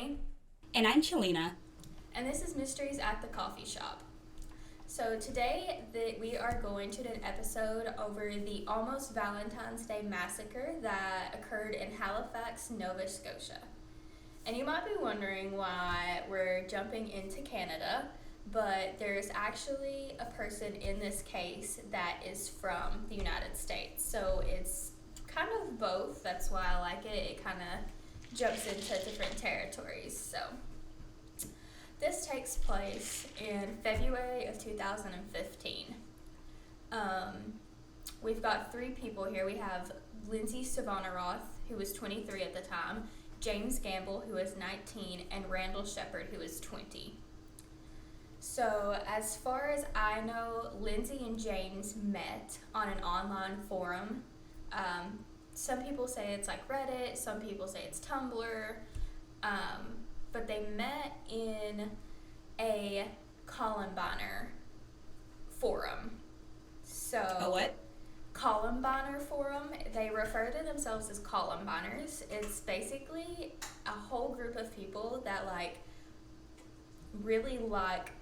Courtney. And I'm Chalena. And this is Mysteries at the Coffee Shop. So today we are going to do an episode over the almost Valentine's Day massacre that occurred in Halifax, Nova Scotia. And you might be wondering why we're jumping into Canada, but there's actually a person in this case that is from the United States. So it's kind of both. That's why I like it. It kind of jumps into different territories. So this takes place in February of 2015. We've got three people here. We have Lindsay Souvannarath, who was 23 at the time, James Gamble, who was 19, and Randall Shepard, who was 20. So as far as I know, Lindsay and James met on an online forum. Some people say it's like Reddit, some people say it's Tumblr, but they met in a Columbiner forum. So A what? Columbiner forum. They refer to themselves as Columbiners. It's basically a whole group of people that really like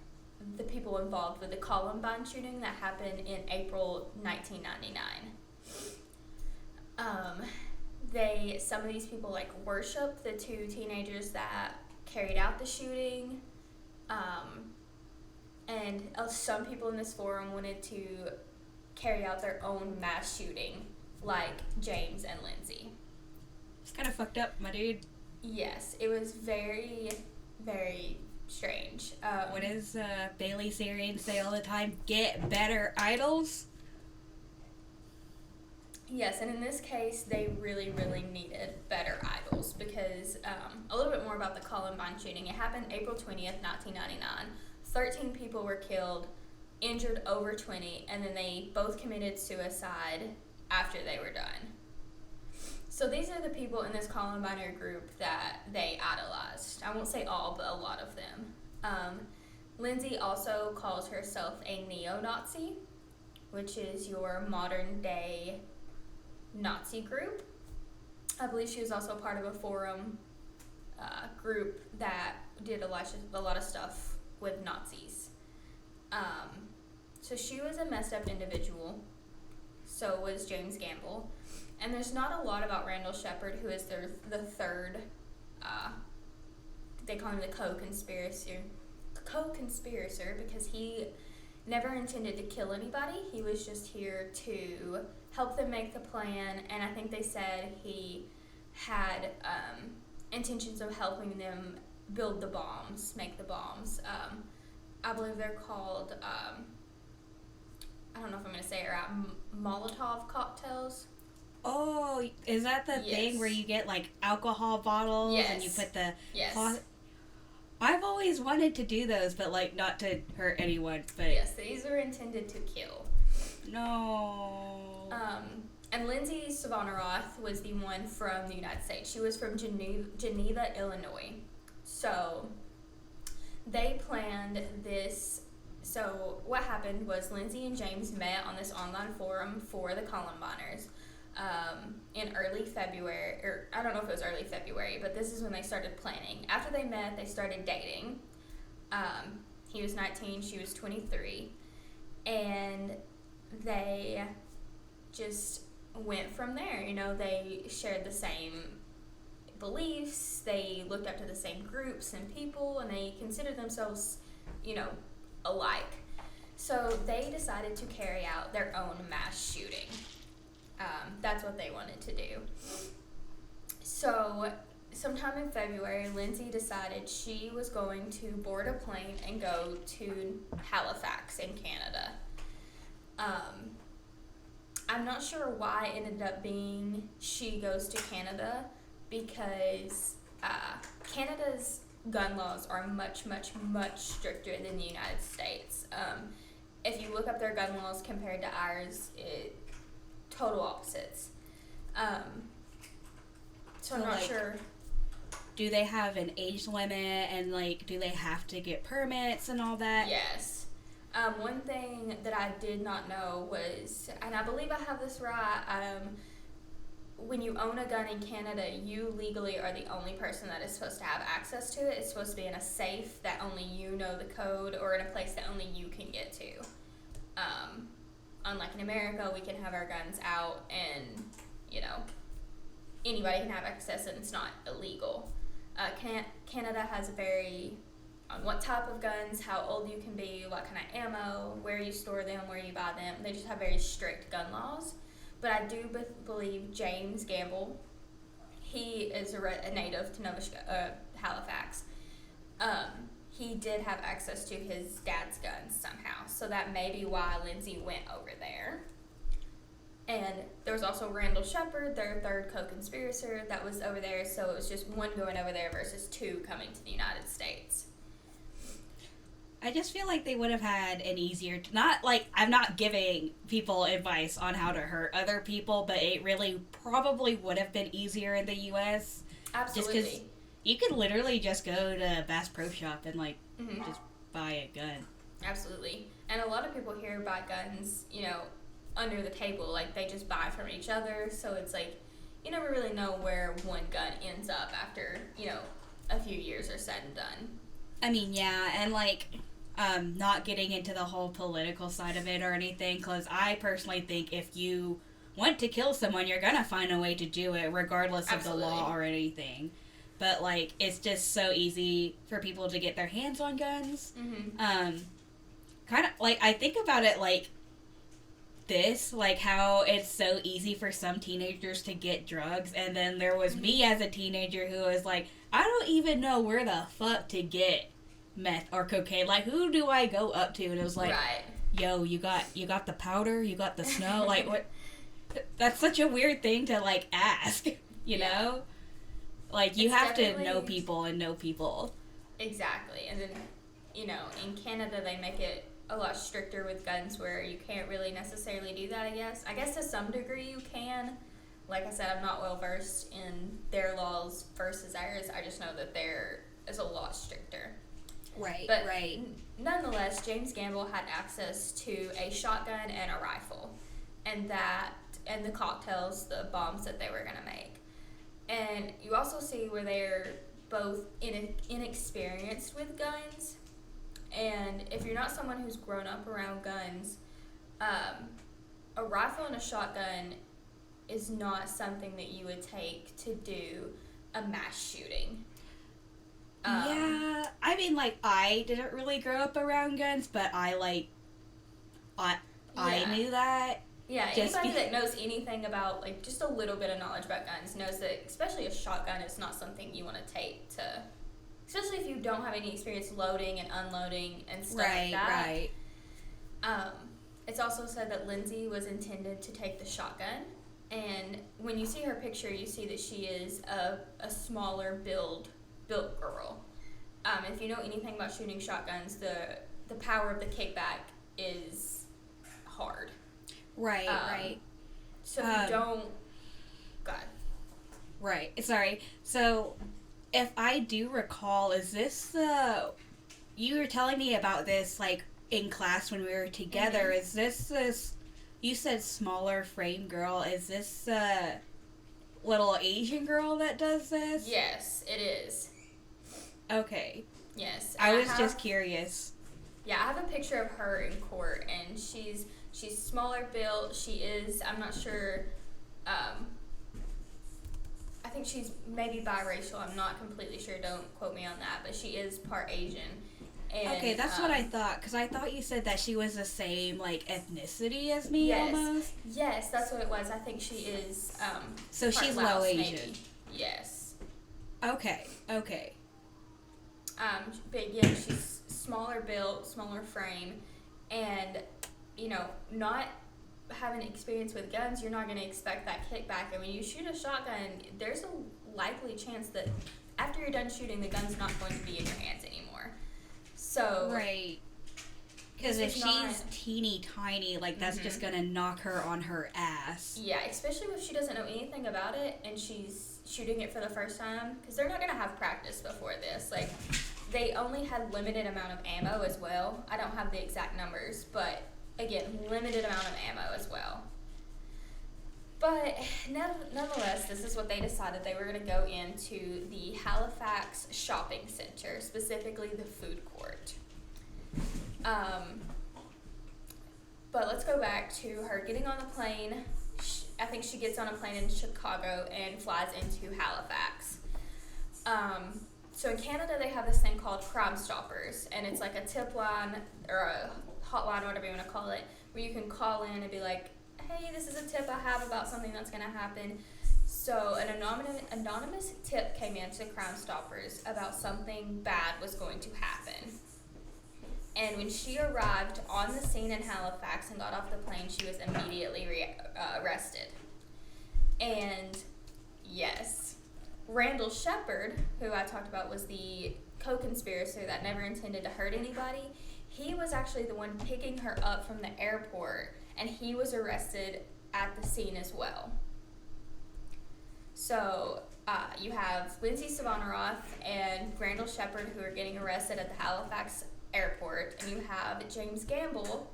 the people involved with the Columbine shooting that happened in April 1999. Some of these people worship the two teenagers that carried out the shooting, and some people in this forum wanted to carry out their own mass shooting, like James and Lindsay. It's kind of fucked up, my dude. Yes, it was very, very strange. What does Bailey Sarian say all the time? Get better idols? Yes, and in this case, they really, really needed better idols because a little bit more about the Columbine shooting. It happened April 20th, 1999. 13 people were killed, injured over 20, and then they both committed suicide after they were done. So these are the people in this Columbine group that they idolized. I won't say all, but a lot of them. Lindsay also calls herself a neo-Nazi, which is your modern-day Nazi group. I believe she was also part of a forum group that did a lot of stuff with Nazis. So she was a messed up individual. So was James Gamble. And there's not a lot about Randall Shepard, who is the third, they call him the co-conspirator because he never intended to kill anybody. He was just here to help them make the plan, and I think they said he had intentions of helping them build the bombs, make the bombs. I believe they're called, I don't know if I'm going to say it right, Molotov cocktails. Oh, is that the thing where you get alcohol bottles and you put the... Yes. I've always wanted to do those, but not to hurt anyone. But yes, these are intended to kill. No. And Lindsay Souvannarath was the one from the United States. She was from Geneva, Illinois. So they planned this. So what happened was Lindsay and James met on this online forum for the Columbiners in early February, or I don't know if it was early February, but this is when they started planning. After they met, they started dating. He was 19, she was 23, and they just went from there. They shared the same beliefs, they looked up to the same groups and people, and they considered themselves, alike. So they decided to carry out their own mass shooting. That's what they wanted to do. So sometime in February, Lindsay decided she was going to board a plane and go to Halifax in Canada. I'm not sure why it ended up being she goes to Canada, because Canada's gun laws are much, much, much stricter than the United States. If you look up their gun laws compared to ours, total opposites. So I'm not sure. Do they have an age limit, and do they have to get permits and all that? Yes. One thing that I did not know was, and I believe I have this right, when you own a gun in Canada, you legally are the only person that is supposed to have access to it. It's supposed to be in a safe that only you know the code, or in a place that only you can get to. Unlike in America, we can have our guns out and, you know, anybody can have access and it's not illegal. Canada has a very, on what type of guns, how old you can be, what kind of ammo, where you store them, where you buy them. They just have very strict gun laws. But I do believe James Gamble, he is a native to Halifax. He did have access to his dad's guns somehow. So that may be why Lindsay went over there. And there was also Randall Shepard, their third co-conspirator, that was over there. So it was just one going over there versus two coming to the United States. I just feel like they would have had an easier... Not, like, I'm not giving people advice on how to hurt other people, but it really probably would have been easier in the U.S. Absolutely. Just because you could literally just go to Bass Pro Shop and, like, just buy a gun. Absolutely. And a lot of people here buy guns, you know, under the table. Like, they just buy from each other. So it's like, you never really know where one gun ends up after, you know, a few years are said and done. I mean, yeah, and, like... not getting into the whole political side of it or anything, because I personally think if you want to kill someone, you're gonna find a way to do it, regardless of the law or anything. But, like, it's just so easy for people to get their hands on guns. Kind of, like, I think about it like this, like, how it's so easy for some teenagers to get drugs, and then there was me as a teenager who was like, I don't even know where the fuck to get meth or cocaine. Like, who do I go up to? And it was like, right. Yo, you got the powder, you got the snow. Like, what? That's such a weird thing to, like, ask, you know? Like, you have to know people and know people. Exactly. And then, you know, in Canada they make it a lot stricter with guns, where you can't really necessarily do that, I guess. I guess to some degree you can. Like I said, I'm not well versed in their laws versus ours. I just know that there is a lot stricter. Right, but right. Nonetheless, James Gamble had access to a shotgun and a rifle, and the cocktails, the bombs that they were going to make. And you also see where they're both inexperienced with guns, and if you're not someone who's grown up around guns, a rifle and a shotgun is not something that you would take to do a mass shooting. Yeah, I mean, like, I didn't really grow up around guns, but I knew that. Yeah, anybody that knows anything about, like, just a little bit of knowledge about guns knows that, especially a shotgun, is not something you want to take to, especially if you don't have any experience loading and unloading and stuff like that. Right. It's also said that Lindsay was intended to take the shotgun, and when you see her picture, you see that she is a smaller built girl. If you know anything about shooting shotguns, the power of the kickback is hard. Right, right. So you don't... God. Right. Sorry. So, if I do recall, is this you were telling me about this, like, in class when we were together. Is this you said smaller frame girl, is this little Asian girl that does this? Yes, it is. Okay. Yes. I was just curious. Yeah, I have a picture of her in court, and she's smaller built. She is, I'm not sure, I think she's maybe biracial. I'm not completely sure. Don't quote me on that. But she is part Asian. And, okay, that's what I thought. Because I thought you said that she was the same, like, ethnicity as me, almost. Yes, that's what it was. I think she is, so she's low Asian. Maybe. Yes. Okay. But yeah, she's smaller built, smaller frame, and, you know, not having experience with guns, you're not going to expect that kickback. And when you shoot a shotgun, there's a likely chance that after you're done shooting, the gun's not going to be in your hands anymore. So... Right. Because if she's teeny tiny, like, that's just going to knock her on her ass. Yeah, especially if she doesn't know anything about it and she's shooting it for the first time. Because they're not going to have practice before this. Like, they only had limited amount of ammo as well. I don't have the exact numbers, but, again, limited amount of ammo as well. But nonetheless, this is what they decided. They were going to go into the Halifax shopping center, specifically the food court. But let's go back to her getting on the plane. I think she gets on a plane in Chicago and flies into Halifax. So in Canada, they have this thing called Crime Stoppers, and it's like a tip line or a hotline, whatever you want to call it, where you can call in and be like, hey, this is a tip I have about something that's going to happen. So an anonymous tip came into Crime Stoppers about something bad was going to happen. And when she arrived on the scene in Halifax and got off the plane, she was immediately arrested. And yes, Randall Shepard, who I talked about was the co-conspirator that never intended to hurt anybody, he was actually the one picking her up from the airport, and he was arrested at the scene as well. So you have Lindsay Souvannarath and Randall Shepard who are getting arrested at the Halifax airport, and you have James Gamble,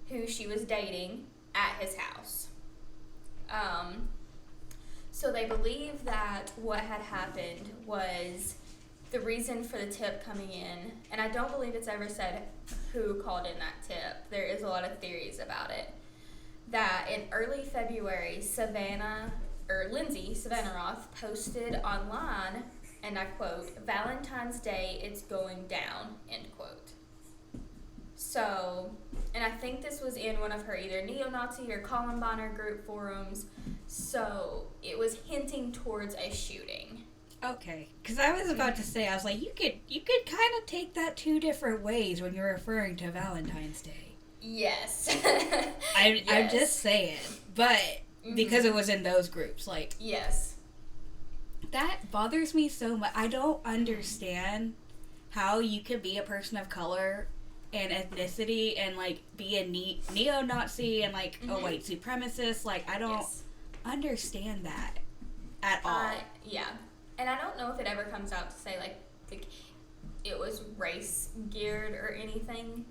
who she was dating, at his house. So they believe that what had happened was the reason for the tip coming in, and I don't believe it's ever said who called in that tip. There is a lot of theories about it. That in early February, Lindsay Souvannarath posted online, and I quote, "Valentine's Day, it's going down," end quote. So, and I think this was in one of her either neo-Nazi or Columbine group forums, so it was hinting towards a shooting. Okay, because I was about to say, I was like, you could kind of take that two different ways when you're referring to Valentine's Day. Yes. I'm just saying, but because it was in those groups, like, yes, that bothers me so much. I don't understand how you can be a person of color and ethnicity and like be a neo-Nazi and like a white supremacist. Like, I don't understand that at all. Yeah. And I don't know if it ever comes out to say, like it was race geared or anything.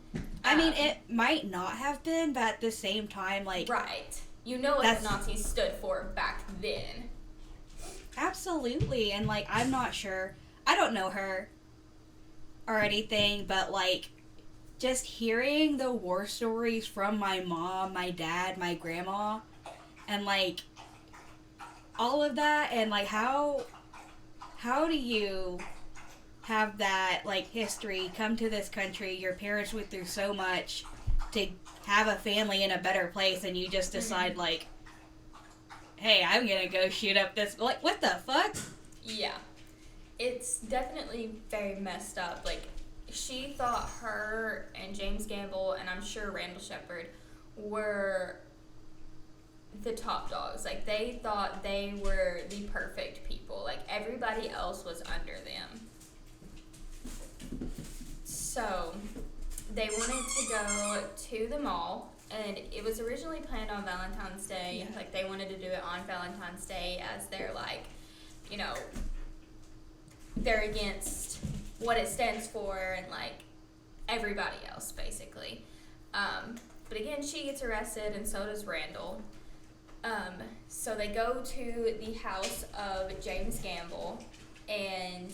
I mean, it might not have been, but at the same time, like... Right. You know what the Nazis stood for back then. Absolutely. And, like, I'm not sure. I don't know her or anything, but, like, just hearing the war stories from my mom, my dad, my grandma, and, like, all of that, and, like, how do you have that, like, history, come to this country, your parents went through so much to have a family in a better place, and you just decide, like, hey, I'm gonna go shoot up this, like, what the fuck? Yeah. It's definitely very messed up. Like, she thought her and James Gamble, and I'm sure Randall Shepard, were the top dogs. Like, they thought they were the perfect people. Like, everybody else was under them. So, they wanted to go to the mall, and it was originally planned on Valentine's Day. Yeah. Like, they wanted to do it on Valentine's Day as they're, like, you know, they're against what it stands for and, like, everybody else, basically. But again, she gets arrested, and so does Randall. So they go to the house of James Gamble, and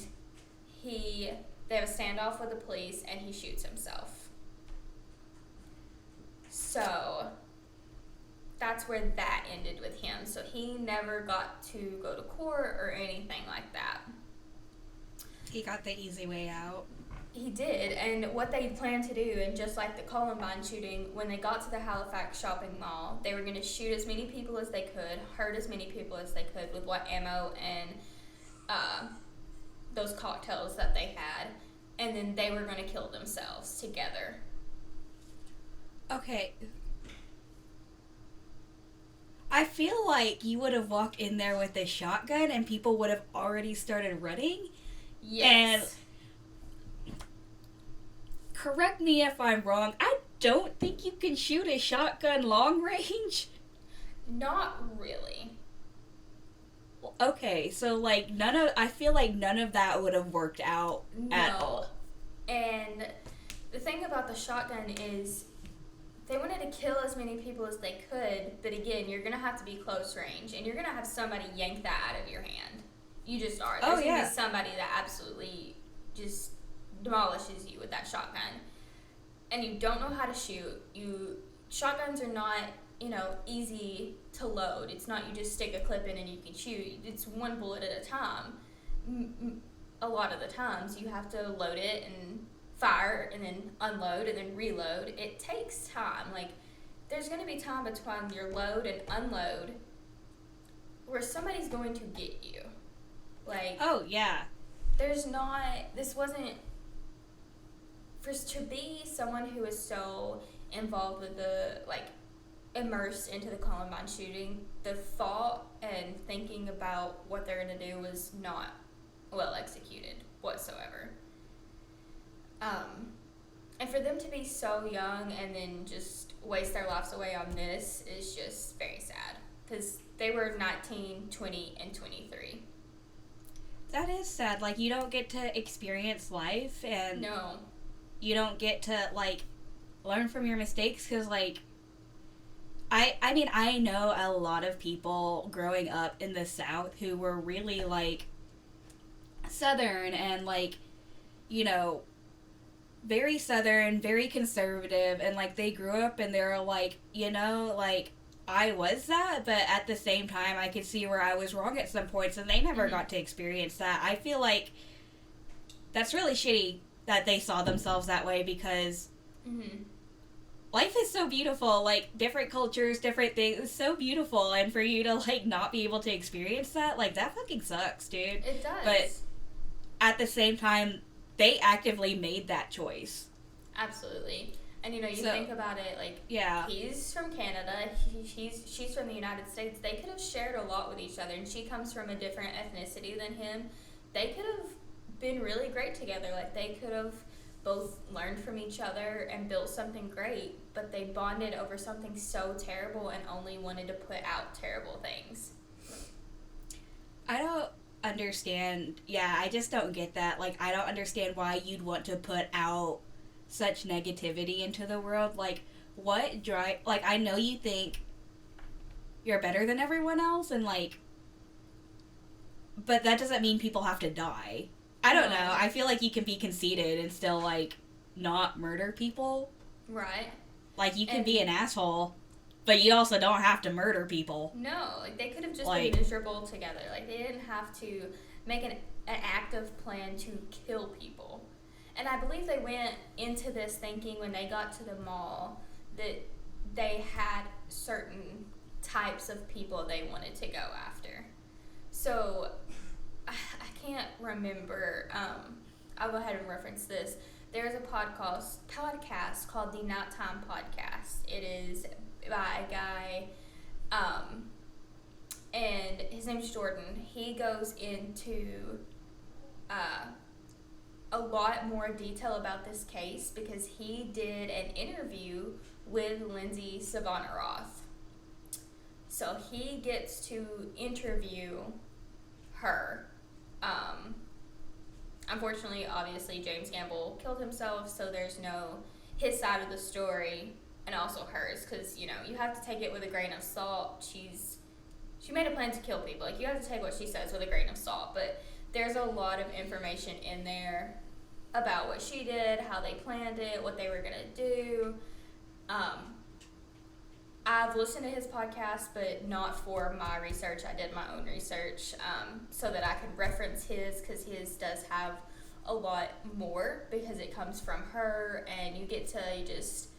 they have a standoff with the police, and he shoots himself. So that's where that ended with him. So he never got to go to court or anything like that. He got the easy way out. He did, and what they planned to do, and just like the Columbine shooting, when they got to the Halifax shopping mall, they were going to shoot as many people as they could, hurt as many people as they could with what ammo and those cocktails that they had, and then they were going to kill themselves together. Okay. I feel like you would have walked in there with a shotgun and people would have already started running. Yes. And correct me if I'm wrong, I don't think you can shoot a shotgun long range. Not really. Okay, so like I feel like none of that would have worked out at all. And the thing about the shotgun is they wanted to kill as many people as they could, but again, you're gonna have to be close range, and you're gonna have somebody yank that out of your hand. You just are. There's gonna be somebody that absolutely just demolishes you with that shotgun, and you don't know how to shoot. Shotguns are not, easy to load. It's not you just stick a clip in and you can shoot. It's one bullet at a time. A lot of the times you have to load it and fire and then unload and then reload. It takes time. Like, there's going to be time between your load and unload where somebody's going to get you. Like, oh yeah, this wasn't to be someone who is so involved with immersed into the Columbine shooting. The thought and thinking about what they're going to do was not well executed whatsoever. And for them to be so young and then just waste their lives away on this is just very sad, because they were 19, 20, and 23. That is sad. Like, you don't get to experience life, and no, you don't get to, like, learn from your mistakes, because, like, I mean, I know a lot of people growing up in the South who were really, like, Southern and, like, very Southern, very conservative, and, like, they grew up and they were like, like, I was that, but at the same time, I could see where I was wrong at some points, and they never got to experience that. I feel like that's really shitty that they saw themselves that way, because life is so beautiful. Like, different cultures, different things, it's so beautiful, and for you to, like, not be able to experience that, like, that fucking sucks, dude. It does. But at the same time, they actively made that choice. Absolutely. And, you think about it, like, he's from Canada, she's from the United States. They could have shared a lot with each other, and she comes from a different ethnicity than him. They could have been really great together. Like, they could have both learned from each other and built something great, but they bonded over something so terrible and only wanted to put out terrible things. I don't understand. Yeah, I just don't get that. Like, I don't understand why you'd want to put out such negativity into the world. Like, what drive... Like, I know you think you're better than everyone else, and, like... But that doesn't mean people have to die. I don't know. I feel like you can be conceited and still, like, not murder people. Right. Like, you can be an asshole, but you also don't have to murder people. No, like, they could have just been miserable together. Like, they didn't have to make an active plan to kill people. And I believe they went into this thinking when they got to the mall that they had certain types of people they wanted to go after. So, I can't remember. I'll go ahead and reference this. There's a podcast called the Nighttime Podcast. It is by a guy, and his name's Jordan. He goes into a lot more detail about this case because he did an interview with Lindsay Souvannarath. So he gets to interview her. Unfortunately, obviously, James Gamble killed himself, so there's no his side of the story and also hers, because, you have to take it with a grain of salt. She made a plan to kill people. Like, you have to take what she says with a grain of salt, but there's a lot of information in there about what she did, how they planned it, what they were going to do. I've listened to his podcast, but not for my research. I did my own research so that I could reference his, because his does have a lot more because it comes from her, and you get to just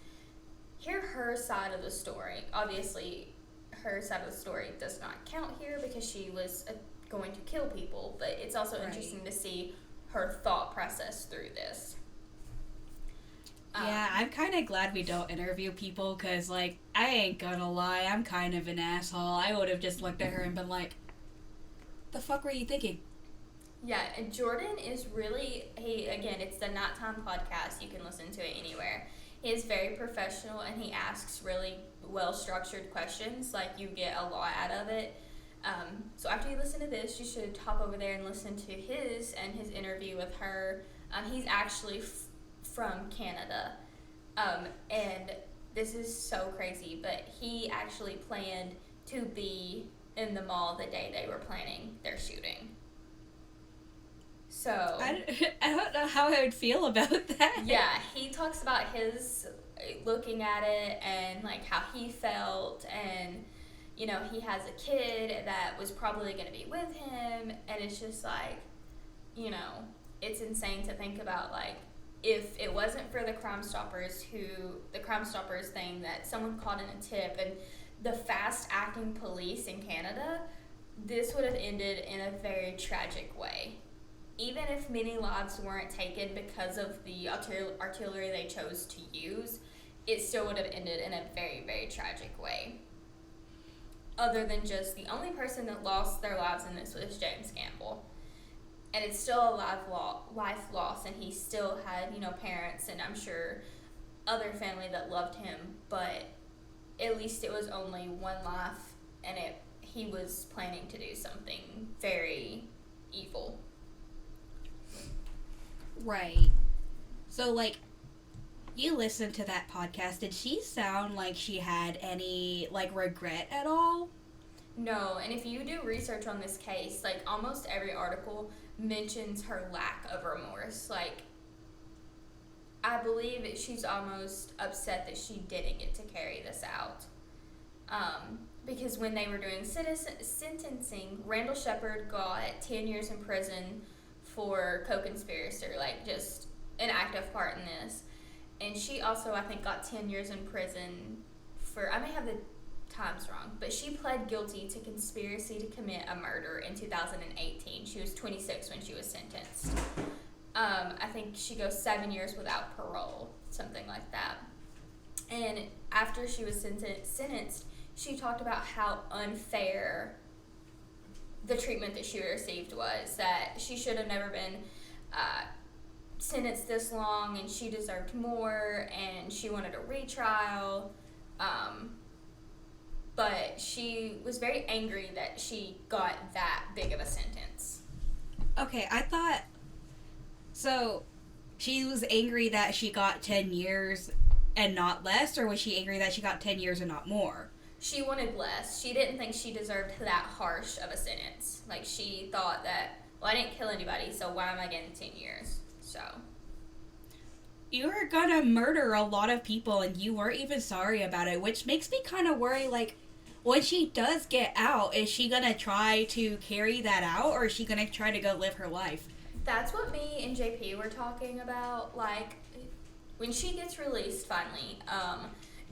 hear her side of the story. Obviously, her side of the story does not count here because she was going to kill people, but it's also interesting to see her thought process through this. Yeah, I'm kind of glad we don't interview people, because, like, I ain't gonna lie, I'm kind of an asshole. I would have just looked at her and been like, the fuck were you thinking? Yeah, and Jordan is really, it's the Nighttime Podcast. You can listen to it anywhere. He is very professional, and he asks really well-structured questions. Like, you get a lot out of it. So after you listen to this, you should hop over there and listen to his interview with her. He's actually from Canada, and this is so crazy, but he actually planned to be in the mall the day they were planning their shooting. So I don't know how I would feel about that. yeah, he talks about his looking at it and like how he felt, and you know, he has a kid that was probably going to be with him, and it's just like, you know, it's insane to think about, like, if it wasn't for the Crime Stoppers thing that someone called in a tip and the fast acting police in Canada, this would have ended in a very tragic way. Even if many lives weren't taken because of the artillery they chose to use, it still would have ended in a very, very tragic way. Other than just the only person that lost their lives in this was James Gamble. And it's still a life loss, and he still had, you know, parents and I'm sure other family that loved him, but at least it was only one life, and he was planning to do something very evil. Right. So, like, you listened to that podcast. Did she sound like she had any, like, regret at all? No, and if you do research on this case, like, almost every article mentions her lack of remorse. Like, I believe that she's almost upset that she didn't get to carry this out. Because when they were doing sentencing, Randall Shepard got 10 years in prison for co-conspirator, like just an active part in this. And she also, I think, got 10 years in prison for, I may have the times wrong, but she pled guilty to conspiracy to commit a murder in 2018. She was 26 when she was sentenced. I think she goes 7 years without parole, something like that. And after she was sentenced, she talked about how unfair the treatment that she received was, that she should have never been sentenced this long, and she deserved more, and she wanted a retrial. But she was very angry that she got that big of a sentence. Okay, I thought... So, she was angry that she got 10 years and not less, or was she angry that she got 10 years and not more? She wanted less. She didn't think she deserved that harsh of a sentence. Like, she thought that, well, I didn't kill anybody, so why am I getting 10 years? So... You were gonna murder a lot of people, and you weren't even sorry about it, which makes me kind of worry, like, when she does get out, is she gonna try to carry that out, or is she gonna try to go live her life? That's what me and JP were talking about. Like, when she gets released finally,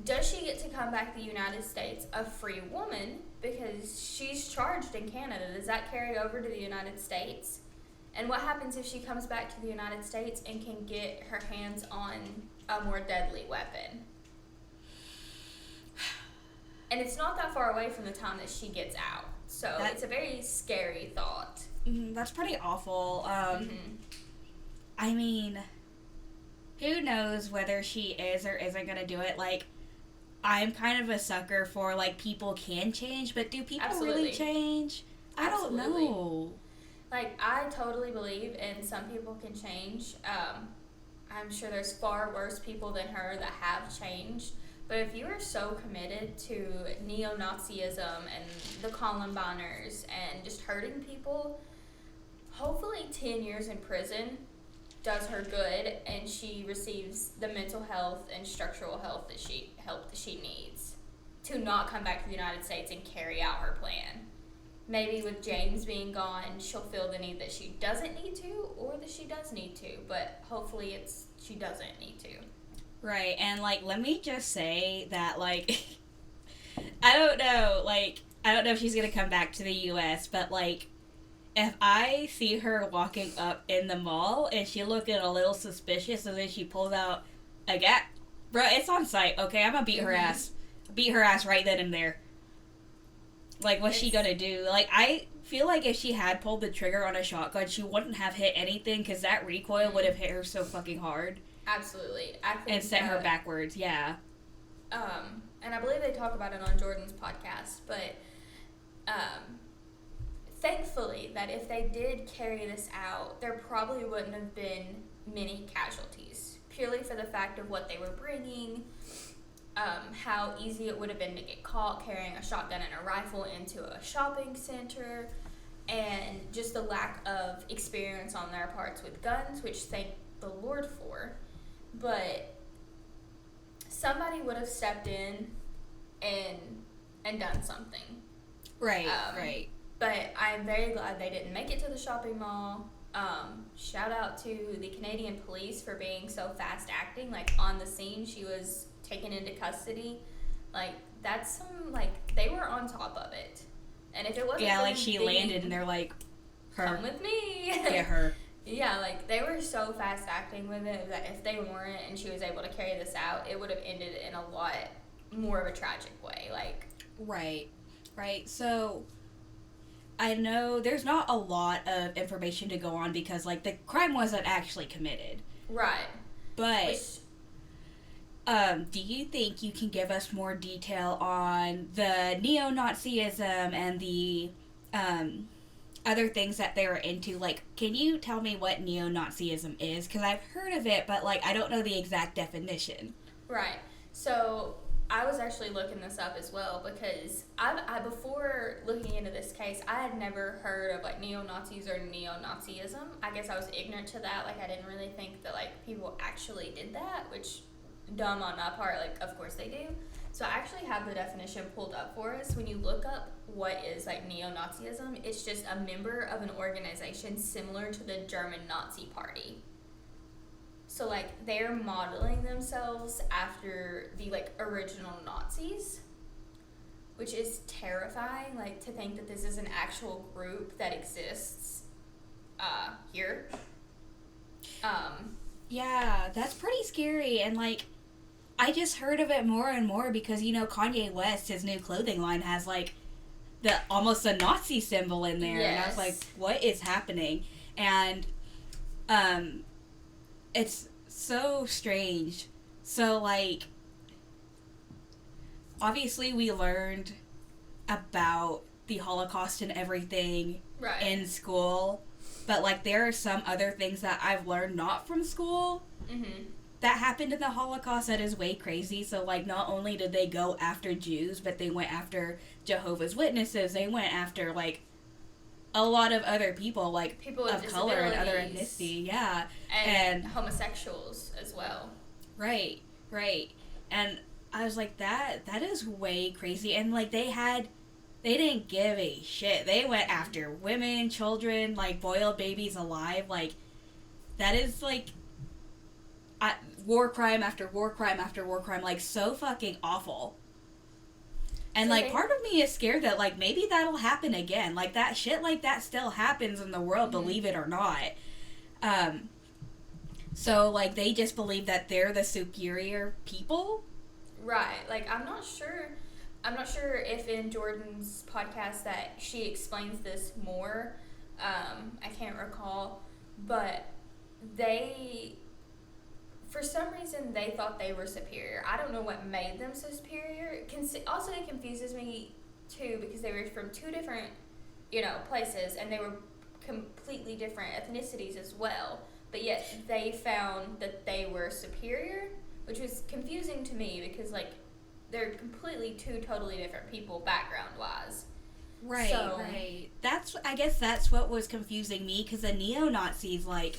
does she get to come back to the United States a free woman? Because she's charged in Canada. Does that carry over to the United States? And what happens if she comes back to the United States and can get her hands on a more deadly weapon? And it's not that far away from the time that she gets out. So it's a very scary thought. That's pretty awful. I mean, who knows whether she is or isn't going to do it. Like, I'm kind of a sucker for, like, people can change, but do people really change? I don't know. Like, I totally believe in some people can change. I'm sure there's far worse people than her that have changed. But if you are so committed to neo-Nazism and the Columbiners and just hurting people, hopefully 10 years in prison does her good and she receives the mental health and structural help that she needs to not come back to the United States and carry out her plan. Maybe with James being gone, she'll feel the need that she doesn't need to, or that she does need to, but hopefully she doesn't need to. Right, and, like, let me just say that, like, I don't know if she's gonna come back to the U.S., but, like, if I see her walking up in the mall and she looking a little suspicious and then she pulls out a gat, bro, it's on sight, okay? I'm gonna beat her ass. Beat her ass right then and there. Like, what's she gonna do? Like, I feel like if she had pulled the trigger on a shotgun, she wouldn't have hit anything because that recoil would have hit her so fucking hard. Absolutely. I think and sent her backwards, yeah. And I believe they talk about it on Jordan's podcast, but thankfully that if they did carry this out, there probably wouldn't have been many casualties, purely for the fact of what they were bringing. how easy it would have been to get caught carrying a shotgun and a rifle into a shopping center, and just the lack of experience on their parts with guns, which thank the Lord for. But somebody would have stepped in and done something. Right, right. But I'm very glad they didn't make it to the shopping mall. Shout out to the Canadian police for being so fast acting. Like, on the scene, she was taken into custody. Like, that's some, like, they were on top of it. And if it wasn't like, she landed and they're like, her. Come with me. Yeah, her. Yeah, like, they were so fast acting with it that if they weren't and she was able to carry this out, it would have ended in a lot more of a tragic way. Like, right. So, I know there's not a lot of information to go on because, like, the crime wasn't actually committed. Right. But, do you think you can give us more detail on the neo-Nazism and the, other things that they were into? Like, can you tell me what neo-Nazism is? Because I've heard of it, but, like, I don't know the exact definition. Right. So, I was actually looking this up as well because I before looking into this case, I had never heard of, like, neo-Nazis or neo-Nazism. I guess I was ignorant to that. Like, I didn't really think that, like, people actually did that, which, dumb on my part, like, of course they do. So I actually have the definition pulled up for us. When you look up what is, like, neo-Nazism, it's just a member of an organization similar to the German Nazi Party. So, like, they're modeling themselves after the, like, original Nazis, which is terrifying, like, to think that this is an actual group that exists here. Yeah, that's pretty scary, and, like, I just heard of it more and more because, you know, Kanye West, his new clothing line has, like, almost a Nazi symbol in there, yes. And I was like, what is happening? And, it's so strange. So, like, obviously we learned about the Holocaust and everything in school, but, like, there are some other things that I've learned not from school that happened in the Holocaust that is way crazy. So, like, not only did they go after Jews, but they went after Jehovah's Witnesses, they went after, like, a lot of other people, like, people with of color and other ethnicity, yeah. And homosexuals as well. Right. And I was like, that is way crazy. And, like, they didn't give a shit. They went after women, children, like, boiled babies alive. Like, that is, like, war crime after war crime after war crime. Like, so fucking awful. And, like, part of me is scared that, like, maybe that'll happen again. Like, that shit like that still happens in the world, believe it or not. So, like, they just believe that they're the superior people? Right. Like, I'm not sure if in Jordan's podcast that she explains this more. I can't recall. But for some reason, they thought they were superior. I don't know what made them so superior. Also, it confuses me, too, because they were from two different, places, and they were completely different ethnicities as well. But yet, they found that they were superior, which was confusing to me because, like, they're completely two totally different people background-wise. Right. I guess that's what was confusing me, because the neo-Nazis, like,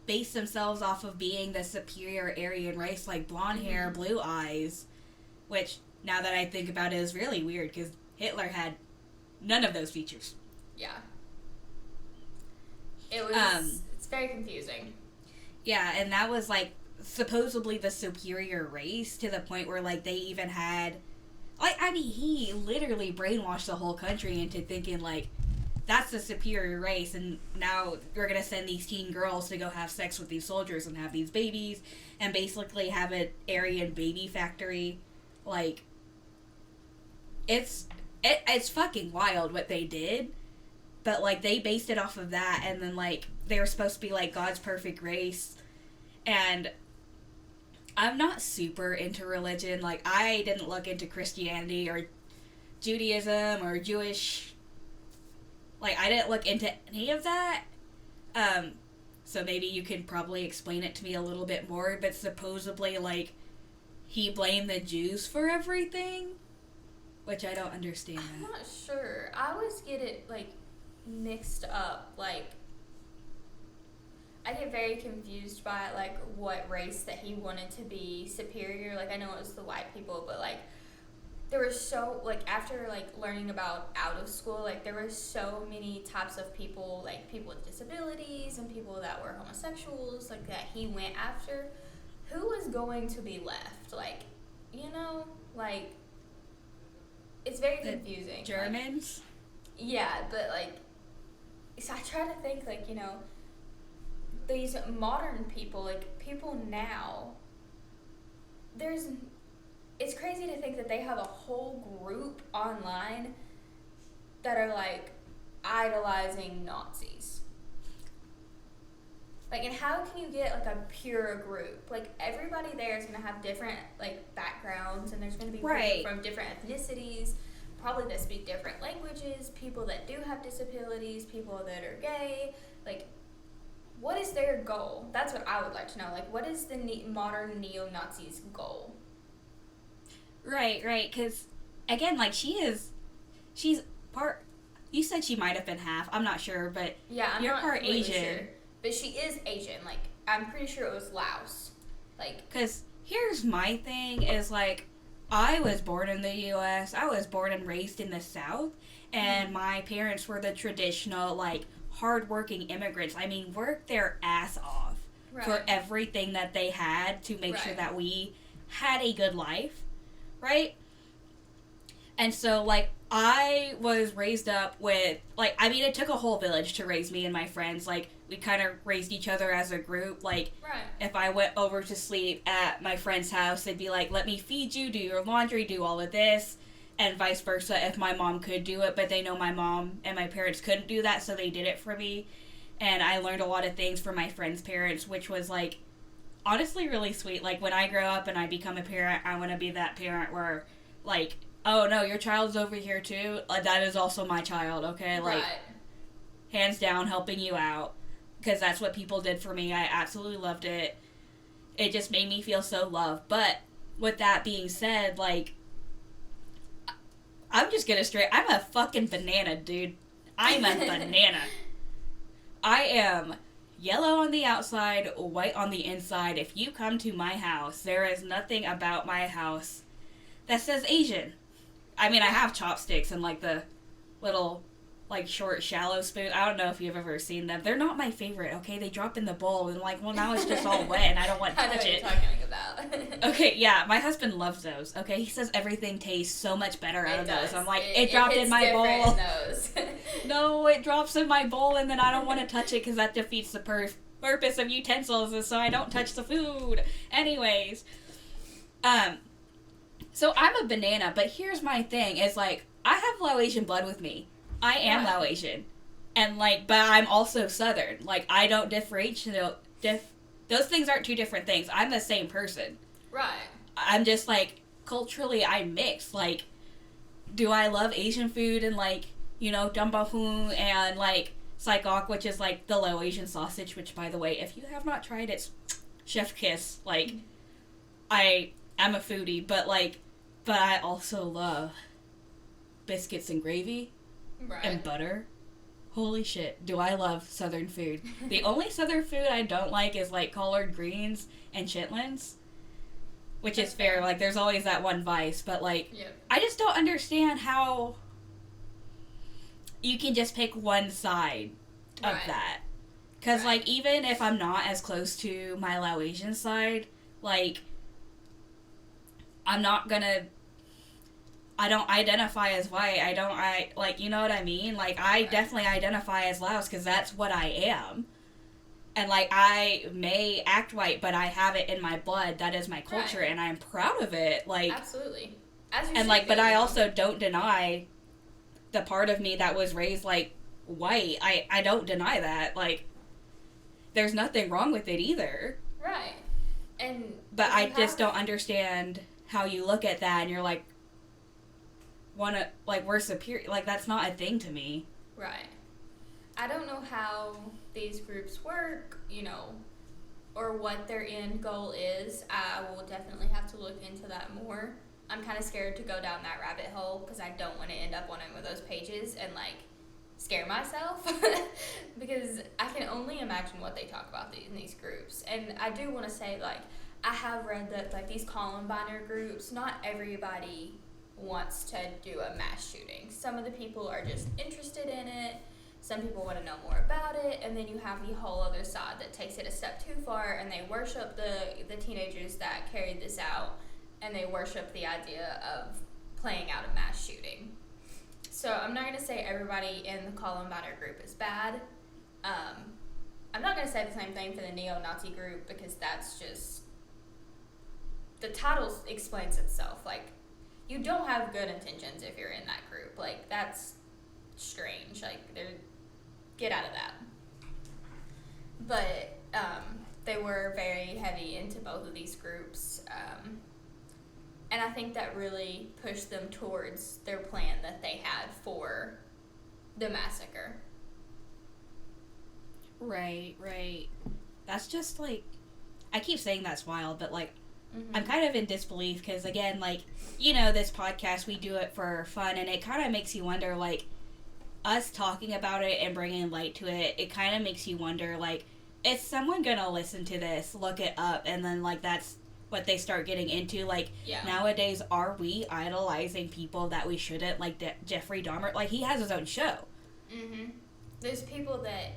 base themselves off of being the superior Aryan race, like blonde hair, blue eyes, which, now that I think about it, is really weird, because Hitler had none of those features. Yeah. It was, it's very confusing. Yeah, and that was, like, supposedly the superior race, to the point where, like, they even had, like, I mean, he literally brainwashed the whole country into thinking, like, that's the superior race, and now we're gonna send these teen girls to go have sex with these soldiers and have these babies, and basically have an Aryan baby factory. Like, it's fucking wild what they did, but, like, they based it off of that, and then, like, they were supposed to be, like, God's perfect race, and I'm not super into religion. Like, I didn't look into Christianity or Judaism or Jewish. Like, I didn't look into any of that. So maybe you could probably explain it to me a little bit more. But supposedly, like, he blamed the Jews for everything, which I don't understand. I'm not sure. I always get it, like, mixed up. Like, I get very confused by, like, what race that he wanted to be superior. Like, I know it was the white people, but, like, there were so, like, after, like, learning about out of school, like, there were so many types of people, like, people with disabilities and people that were homosexuals, like, that he went after. Who was going to be left? Like, you know, like, it's very confusing. Germans? Like, yeah, but, like, so I try to think, like, you know, these modern people, like, people now, it's crazy to think that they have a whole group online that are, like, idolizing Nazis. Like, and how can you get, like, a pure group? Like, everybody there is going to have different, like, backgrounds, and there's going to be people from different ethnicities, probably that speak different languages, people that do have disabilities, people that are gay. Like, what is their goal? That's what I would like to know. Like, what is the modern neo-Nazis' goal? Right, because, again, like, she's part, you said she might have been half, I'm not sure, but yeah, I'm you're not part Asian. Sure. But she is Asian, like, I'm pretty sure it was Laos. Like, because here's my thing, is, like, I was born in the U.S., I was born and raised in the South, and my parents were the traditional, like, hardworking immigrants. I mean, worked their ass off for everything that they had to make sure that we had a good life. Right? And so, like, I was raised up with, like, I mean, it took a whole village to raise me and my friends. Like, we kind of raised each other as a group. Like, if I went over to sleep at my friend's house, they'd be like, let me feed you, do your laundry, do all of this, and vice versa if my mom could do it. But they know my mom and my parents couldn't do that, so they did it for me. And I learned a lot of things from my friends' parents, which was, like, honestly really sweet. Like, when I grow up and I become a parent, I want to be that parent where, like, oh no, your child's over here too, that is also my child, okay? Like, hands down, helping you out, because that's what people did for me. I absolutely loved it. It just made me feel so loved. But with that being said, like, I'm just gonna I'm a fucking banana, dude. I'm a banana. I am yellow on the outside, white on the inside. If you come to my house, there is nothing about my house that says Asian. I mean, I have chopsticks and, like, the little, like, short, shallow spoon. I don't know if you've ever seen them. They're not my favorite, okay? They drop in the bowl, and, like, well, now it's just all wet, and I don't want to touch it. I know what you're talking about. Okay, yeah, my husband loves those, okay? He says everything tastes so much better out of those. I'm like, it dropped in my bowl. In those. No, it drops in my bowl, and then I don't want to touch it, because that defeats the purpose of utensils, is so I don't touch the food. Anyways, so I'm a banana, but here's my thing, is, like, I have Laotian blood with me. I am Laotian. And, like, but I'm also Southern. Like, I don't differentiate, those things aren't two different things. I'm the same person. Right. I'm just, like, culturally, I'm mixed. Like, do I love Asian food and, like, you know, dumbahoo and, like, saikok, which is, like, the Laotian sausage, which, by the way, if you have not tried it, chef kiss. Like, I am a foodie, but I also love biscuits and gravy and butter. Holy shit, do I love Southern food. The only Southern food I don't like is, like, collard greens and chitlins, which is fair. Like, there's always that one vice, but, like, I just don't understand how you can just pick one side of that. Because, like, even if I'm not as close to my Laotian side, like, I'm not gonna, I don't identify as white. Like, you know what I mean? Like, I definitely identify as Laos because that's what I am. And, like, I may act white, but I have it in my blood. That is my culture, and I'm proud of it. Like, absolutely. As you and, like, but I also don't deny the part of me that was raised, like, white. I don't deny that. Like, there's nothing wrong with it either. Right. But I just don't understand how you look at that and you're like, we're superior. Like, that's not a thing to me. Right. I don't know how these groups work, you know, or what their end goal is. I will definitely have to look into that more. I'm kind of scared to go down that rabbit hole because I don't want to end up on any of those pages and like scare myself because I can only imagine what they talk about in these groups. And I do want to say, like, I have read that like these Columbiner groups, not everybody wants to do a mass shooting. Some of the people are just interested in it. Some people want to know more about it, and then you have the whole other side that takes it a step too far, and they worship the teenagers that carried this out, and they worship the idea of playing out a mass shooting. So I'm not going to say everybody in the Columbiner group is bad. I'm not going to say the same thing for the neo-Nazi group because that's just... The title explains itself. Like, you don't have good intentions if you're in that group. Like, that's strange. Like, get out of that. But they were very heavy into both of these groups. And I think that really pushed them towards their plan that they had for the massacre. Right. That's just, like... I keep saying that's wild, but, like, I'm kind of in disbelief because, again, like, you know, this podcast, we do it for fun, and it kind of makes you wonder, like, us talking about it and bringing light to it, it kind of makes you wonder, like, is someone gonna listen to this, look it up, and then, like, that's what they start getting into? Like, nowadays, are we idolizing people that we shouldn't? Like, Jeffrey Dahmer, like, he has his own show. There's people that,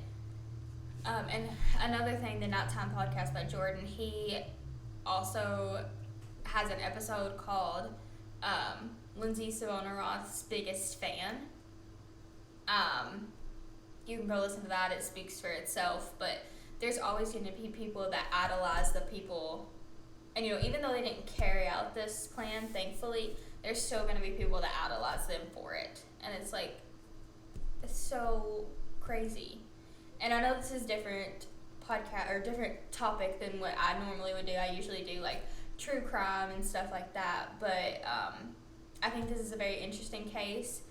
and another thing, the Not Time podcast by Jordan, he also has an episode called Lindsay Souvannarath's Biggest Fan. You can go listen to that, it speaks for itself, but there's always going to be people that idolize the people, and, you know, even though they didn't carry out this plan, thankfully, there's still going to be people that idolize them for it, and it's like, it's so crazy. And I know this is different podcast, or different topic than what I normally would do. I usually do, like, true crime and stuff like that, but I think this is a very interesting case.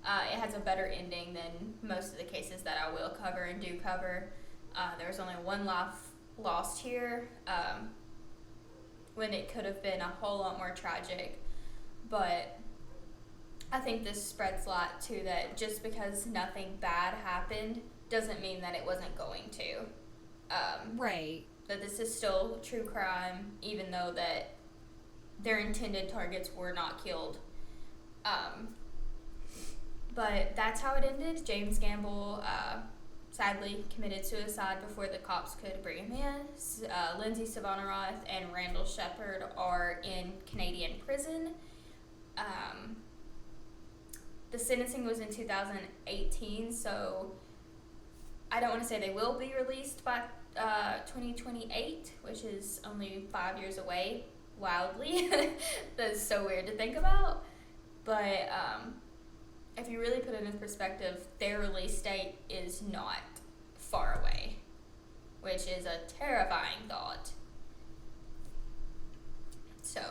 It has a better ending than most of the cases that I will cover and do cover. There was only one life lost here, when it could have been a whole lot more tragic. But I think this spreads light to that just because nothing bad happened doesn't mean that it wasn't going to. Right. That this is still true crime, even though that their intended targets were not killed. But that's how it ended. James Gamble sadly committed suicide before the cops could bring him in. Lindsay Souvannarath and Randall Shepard are in Canadian prison. The sentencing was in 2018, so I don't want to say they will be released by 2028, which is only 5 years away. Wildly. That's so weird to think about. But if you really put it in perspective, their release date is not far away, which is a terrifying thought. So,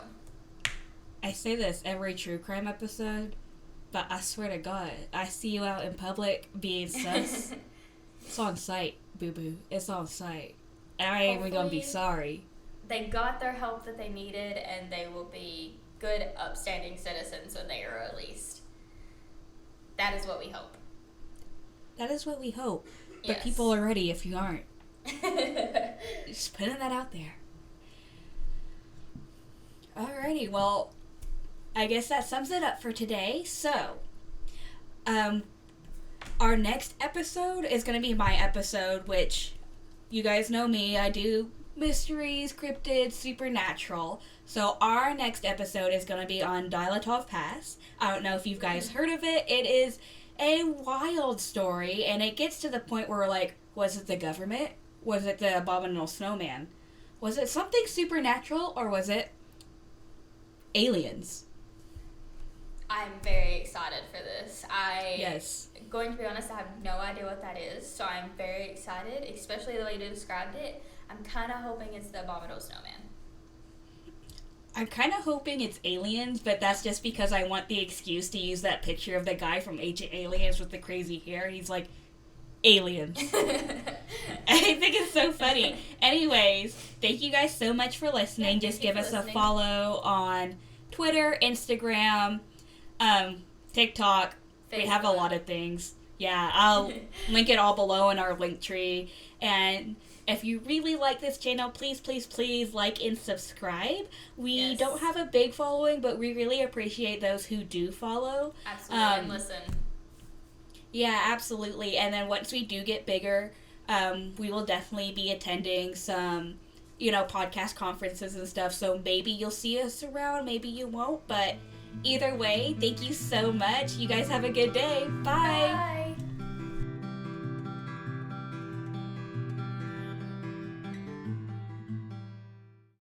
I say this every true crime episode, but I swear to God, I see you out in public being sus. It's on sight, boo-boo. It's on sight. And I ain't even gonna be sorry. They got their help that they needed, and they will be good, upstanding citizens when they are released. That is what we hope. That is what we hope. But Yes. people are ready if you aren't. Just putting that out there. Alrighty, well, I guess that sums it up for today. So, our next episode is going to be my episode, which you guys know me. I do mysteries, cryptids, supernatural. So our next episode is going to be on Dilatov Pass. I don't know if you guys heard of it. It is a wild story, and it gets to the point where, like, was it the government? Was it the abominable snowman? Was it something supernatural, or was it aliens? I'm very excited for this. Yes. Going to be honest, I have no idea what that is, so I'm very excited, especially the way you described it. I'm kind of hoping it's the abominable snowman. I'm kind of hoping it's aliens, but that's just because I want the excuse to use that picture of the guy from Ancient Aliens with the crazy hair. He's like, aliens. I think it's so funny. Anyways, thank you guys so much for listening. Just give us a follow on Twitter, Instagram, TikTok. Facebook. We have a lot of things. Yeah, I'll link it all below in our link tree. And if you really like this channel, please, please, please like and subscribe. We don't have a big following, but we really appreciate those who do follow. Absolutely, and listen. Yeah, absolutely. And then once we do get bigger, we will definitely be attending some, podcast conferences and stuff. So maybe you'll see us around, maybe you won't. But either way, thank you so much. You guys have a good day. Bye. Bye.